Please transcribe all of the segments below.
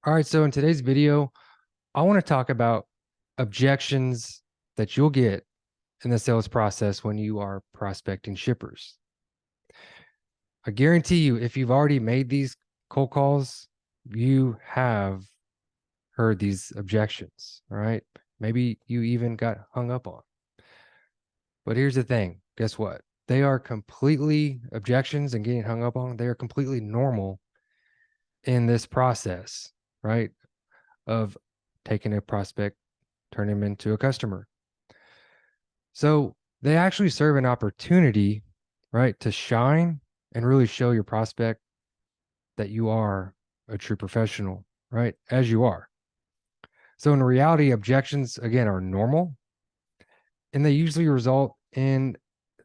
All right, so in today's video, I want to talk about objections that you'll get in the sales process when you are prospecting shippers. I guarantee you, if you've already made these cold calls, you have heard these objections, all right? Maybe you even got hung up on. But here's the thing, guess what? They are completely objections and getting hung up on. They are completely normal in this process, right? Of taking a prospect, turn him into a customer. So they actually serve an opportunity, right, to shine and really show your prospect that you are a true professional, right, as you are. So in reality, objections, again, are normal, and they usually result in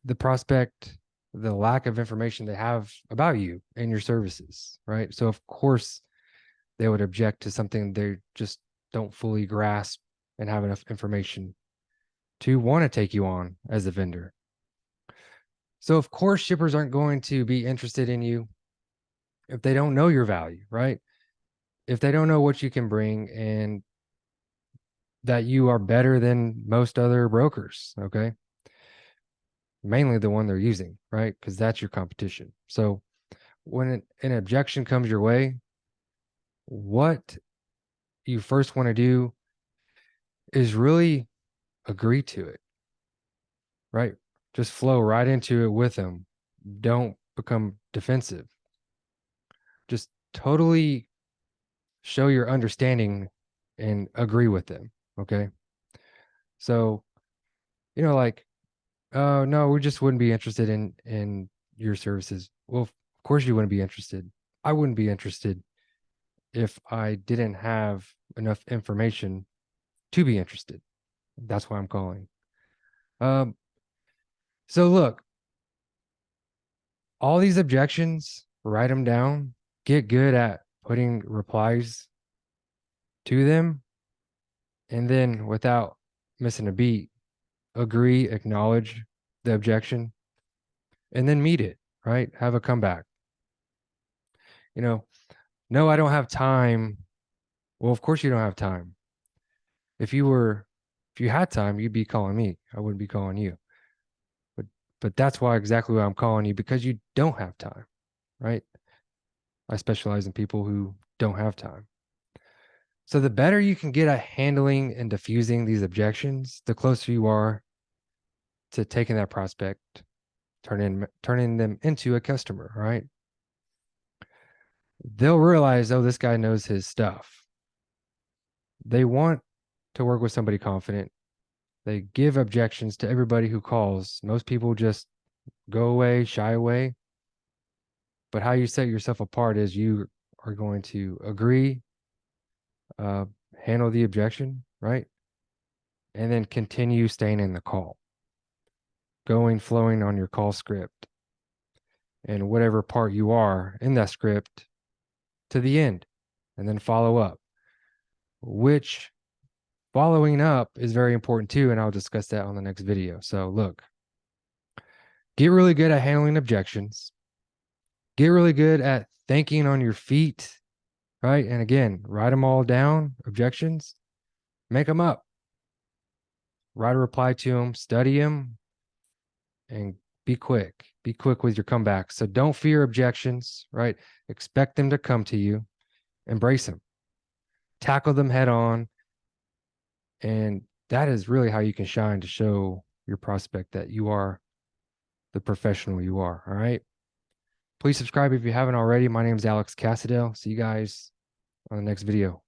the prospect, the lack of information they have about you and your services, right? So of course, they would object to something they just don't fully grasp and have enough information to want to take you on as a vendor. So of course, shippers aren't going to be interested in you if they don't know your value, right? If they don't know what you can bring and that you are better than most other brokers, okay? Mainly the one they're using, right? Because that's your competition. So when an objection comes your way, what you first want to do is really agree to it, right? Just flow right into it with them. Don't become defensive. Just totally show your understanding and agree with them. Okay. So, like, oh no, we just wouldn't be interested in your services. Well, of course you wouldn't be interested. I wouldn't be interested if I didn't have enough information to be interested. That's why I'm calling. Um, so look, all these objections, write them down, get good at putting replies to them, and then without missing a beat, agree, acknowledge the objection, and then meet it, right? Have a comeback. You know, no, I don't have time. Well, of course you don't have time. If you had time, you'd be calling me. I wouldn't be calling you. But but that's why exactly why I'm calling you, because you don't have time, right? I specialize in people who don't have time. So the better you can get at handling and diffusing these objections, the closer you are to taking that prospect, turning them into a customer, right? They'll realize, oh, this guy knows his stuff. They want to work with somebody confident. They give objections to everybody who calls. Most people just go away, shy away. But how you set yourself apart is you are going to agree, uh, handle the objection, right? And then continue staying in the call, flowing on your call script and whatever part you are in that script to the end, and then follow up, which following up is very important too. And I'll discuss that on the next video. So look, get really good at handling objections, get really good at thinking on your feet, right? And again, write them all down, objections, make them up, write a reply to them, study them, and be quick. Be quick with your comeback. So don't fear objections, right? Expect them to come to you, embrace them, tackle them head on. And that is really how you can shine to show your prospect that you are the professional you are. All right. Please subscribe if you haven't already. My name is Alex Cassadell. See you guys on the next video.